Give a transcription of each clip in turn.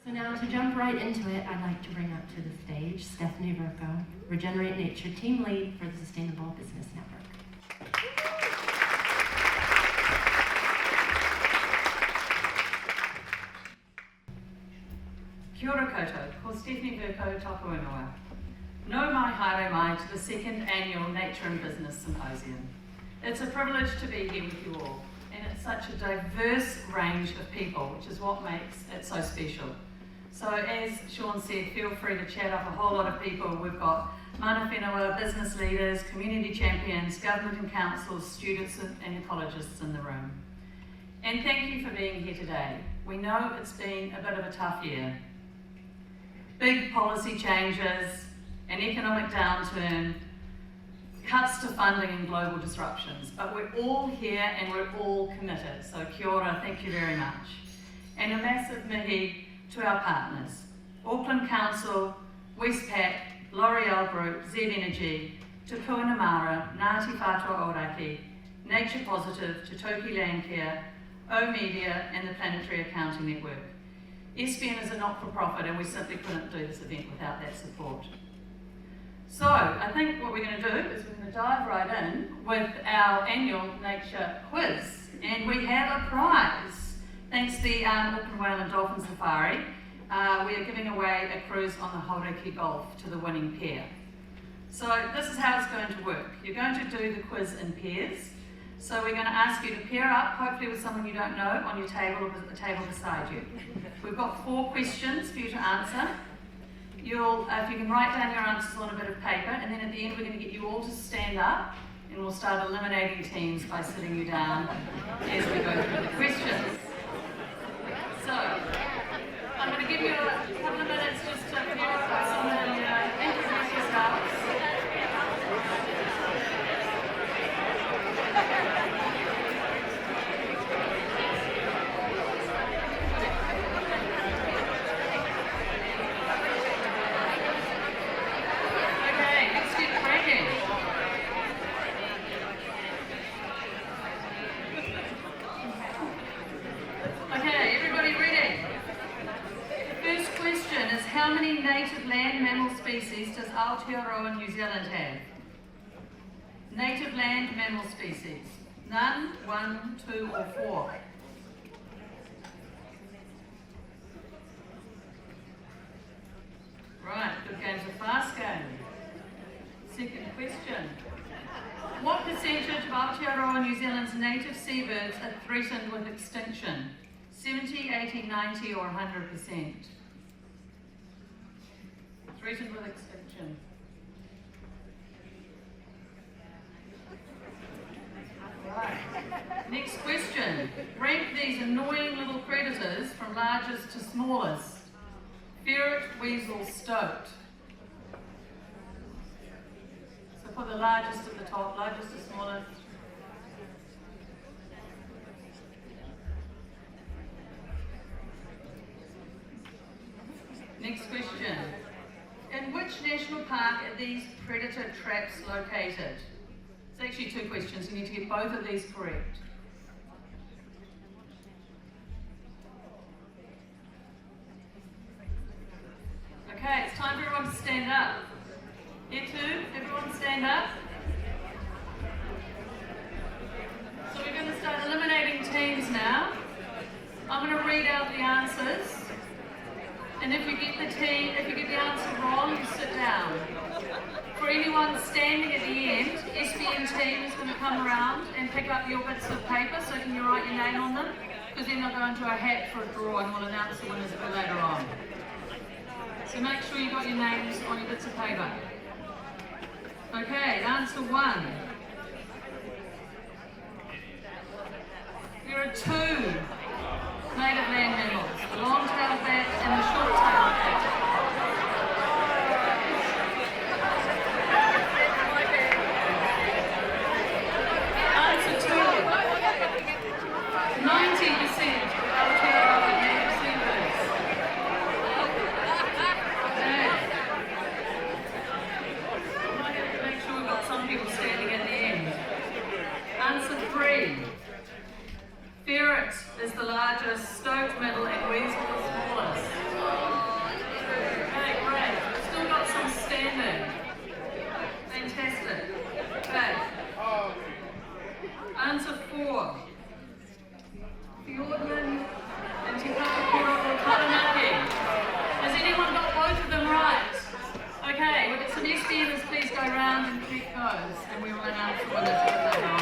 So now to jump right into it, I'd like to bring up to the stage Stephanie Verco, Regenerate Nature Team Lead for the Sustainable Business Network. Kia ora koutou, ko Stephanie Verco tōku ingoa. Nau mai haere mai to the second annual Nature and Business Symposium. It's a privilege to be here with you all, and it's such a diverse range of people, which is what makes it so special. So as Sean said, feel free to chat up a whole lot of people. We've got mana whenua, business leaders, community champions, government and councils, students and ecologists in the room. And thank you for being here today. We know it's been a bit of a tough year. Big policy changes, an economic downturn, cuts to funding and global disruptions. But we're all here and we're all committed. So kia ora, thank you very much. And a massive mihi to our partners, Auckland Council, Westpac, L'Oreal Group, Z Energy, Te Puanamara, Ngāti Whātua Ōrākei, Nature Positive, Te Toki Landcare, oOh!media and the Planetary Accounting Network. SBN is a not-for-profit and we simply couldn't do this event without that support. So I think what we're going to do is we're going to dive right in with our annual nature quiz, and we have a prize. Thanks to the Auckland Whale and Dolphin Safari, we are giving away a cruise on the Hauraki Gulf to the winning pair. So this is how it's going to work. You're going to do the quiz in pairs. So we're going to ask you to pair up, hopefully with someone you don't know, on your table or the table beside you. We've got 4 questions for you to answer. If you can write down your answers on a bit of paper, and then at the end we're going to get you all to stand up, and we'll start eliminating teams by sitting you down as we go through the questions. So, I'm going to give you a couple of minutes just to pair up with someone and introduce yourselves. How many native land mammal species does Aotearoa New Zealand have? Native land mammal species. None, 1, 2 or 4? Right, good game's a fast game. Second question. What percentage of Aotearoa New Zealand's native seabirds are threatened with extinction? 70, 80, 90 or 100%? Threatened with extinction. Right. Next question. Rank these annoying little predators from largest to smallest. Ferret, weasel, stoat. So put the largest at the top, largest to smallest. Next question. In which national park are these predator traps located? It's actually 2 questions, you need to get both of these correct. Okay, it's time for everyone to stand up. Here too, everyone stand up. So we're going to start eliminating teams now. I'm going to read out the answers. And if you get the answer wrong, you sit down. For anyone standing at the end, SBN team is going to come around and pick up your bits of paper, so can you write your name on them? Because then they'll go into a hat for a draw and we'll announce the winners a bit later on. So make sure you got your names on your bits of paper. Okay, answer 1. There are 2 native land mammals, the long-tailed bat and the short-tailed bat. Answer 2. 90% of Aotearoa native seabirds. Okay. Might have to make sure we've got some people standing at the end. Answer 3. Ferret is the largest, stoat middle and weasel the smallest. Outstanding. Fantastic. Okay. Answer 4. Fiordland and Te Whakapiro o Taranaki. Has anyone got both of them right? Okay, well, some SDMers please go around and check those, and we will announce the winners a bit later on.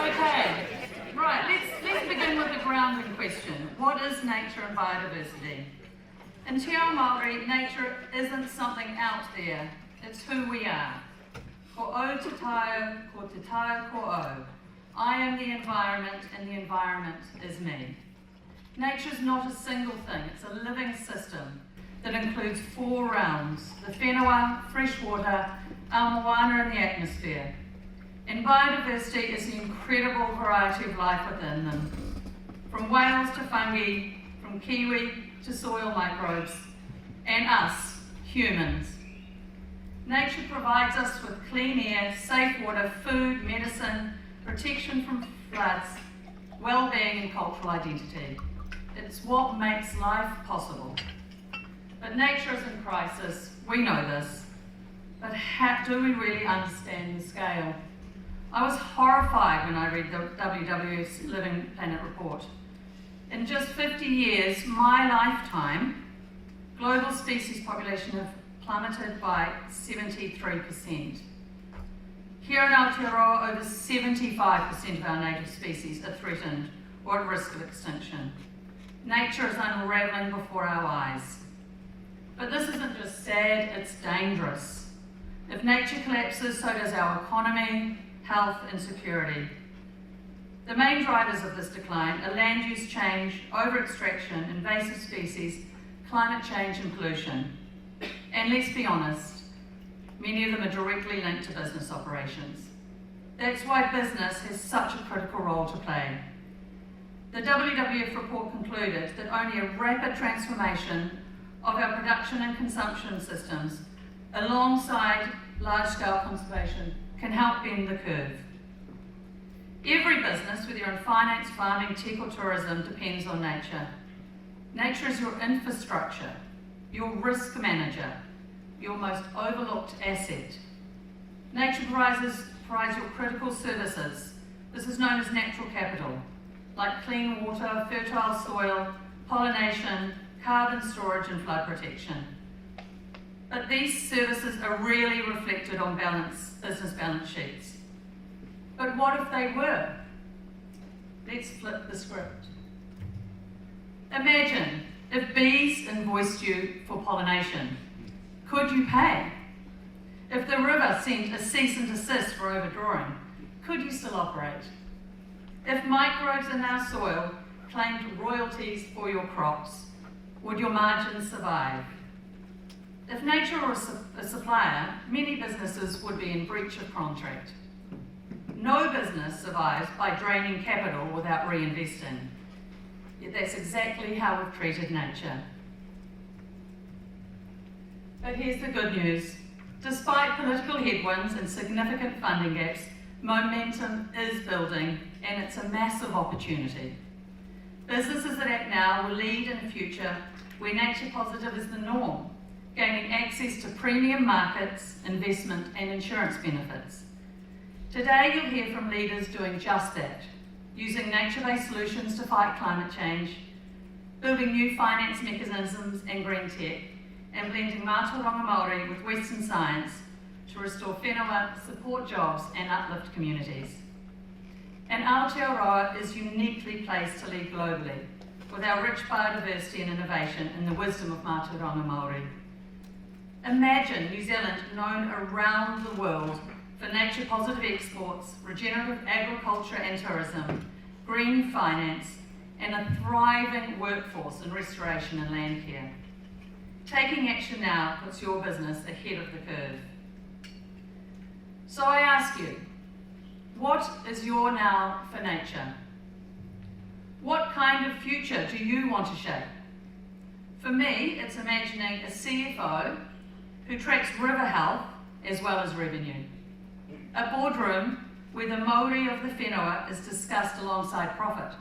Okay, right, let's begin with the grounding question. What is nature and biodiversity? In Te Ao Māori, nature isn't something out there, it's who we are. Ko o te taio, ko te taio ko o. I am the environment and the environment is me. Nature is not a single thing, it's a living system that includes 4 realms: the whenua, fresh water, our moana and the atmosphere. And biodiversity is the incredible variety of life within them. From whales to fungi, from kiwi to soil microbes, and us, humans. Nature provides us with clean air, safe water, food, medicine, protection from floods, well-being and cultural identity. It's what makes life possible. But nature is in crisis, we know this, but do we really understand the scale? I was horrified when I read the WWF's Living Planet report. In just 50 years, my lifetime, global species population have plummeted by 73%. Here in Aotearoa, over 75% of our native species are threatened or at risk of extinction. Nature is unravelling before our eyes. But this isn't just sad, it's dangerous. If nature collapses, so does our economy, health and security. The main drivers of this decline are land use change, over-extraction, invasive species, climate change and pollution. And let's be honest, many of them are directly linked to business operations. That's why business has such a critical role to play. The WWF report concluded that only a rapid transformation of our production and consumption systems alongside large-scale conservation can help bend the curve. Every business, whether you're in finance, farming, tech or tourism, depends on nature. Nature is your infrastructure, your risk manager, your most overlooked asset. Nature provides your critical services. This is known as natural capital, like clean water, fertile soil, pollination, carbon storage and flood protection. But these services are rarely reflected on business balance sheets. But what if they were? Let's flip the script. Imagine if bees invoiced you for pollination. Could you pay? If the river sent a cease and desist for overdrawing, could you still operate? If microbes in our soil claimed royalties for your crops, would your margins survive? If nature were a supplier, many businesses would be in breach of contract. No business survives by draining capital without reinvesting. Yet that's exactly how we've treated nature. But here's the good news. Despite political headwinds and significant funding gaps, momentum is building and it's a massive opportunity. Businesses that act now will lead in a future where nature positive is the norm, gaining access to premium markets, investment and insurance benefits. Today you'll hear from leaders doing just that, using nature-based solutions to fight climate change, building new finance mechanisms and green tech, and blending Mātauranga Māori with Western science to restore whenua, support jobs and uplift communities. And Aotearoa is uniquely placed to lead globally, with our rich biodiversity and innovation and the wisdom of Mātauranga Māori. Imagine New Zealand known around the world for nature-positive exports, regenerative agriculture and tourism, green finance, and a thriving workforce in restoration and land care. Taking action now puts your business ahead of the curve. So I ask you, what is your now for nature? What kind of future do you want to shape? For me, it's imagining a CFO who tracks river health as well as revenue. A boardroom where the Māori of the whenua is discussed alongside profit.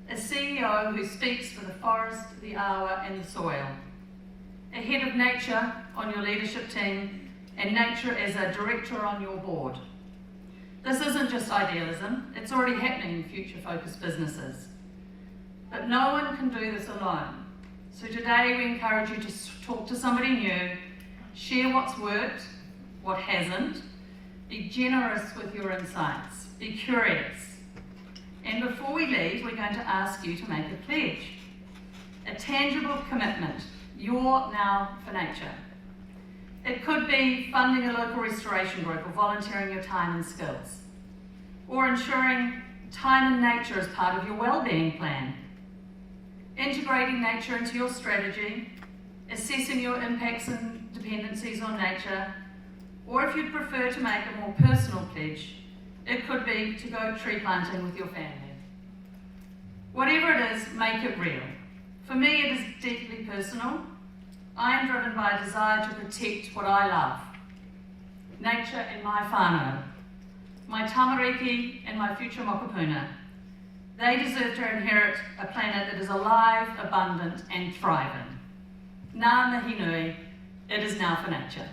A CEO who speaks for the forest, the awa and the soil. A head of nature on your leadership team and nature as a director on your board. This isn't just idealism, it's already happening in future-focused businesses. But no one can do this alone. So today we encourage you to talk to somebody new, share what's worked, what hasn't, be generous with your insights, be curious. And before we leave, we're going to ask you to make a pledge, a tangible commitment, you're now for nature. It could be funding a local restoration group or volunteering your time and skills, or ensuring time in nature as part of your wellbeing plan, integrating nature into your strategy, assessing your impacts and dependencies on nature, or if you'd prefer to make a more personal pledge, it could be to go tree planting with your family. Whatever it is, make it real. For me, it is deeply personal. I am driven by a desire to protect what I love, nature and my whānau, my tamariki and my future mokopuna. They deserve to inherit a planet that is alive, abundant and thriving. Ngā mihi nui, it is now for nature.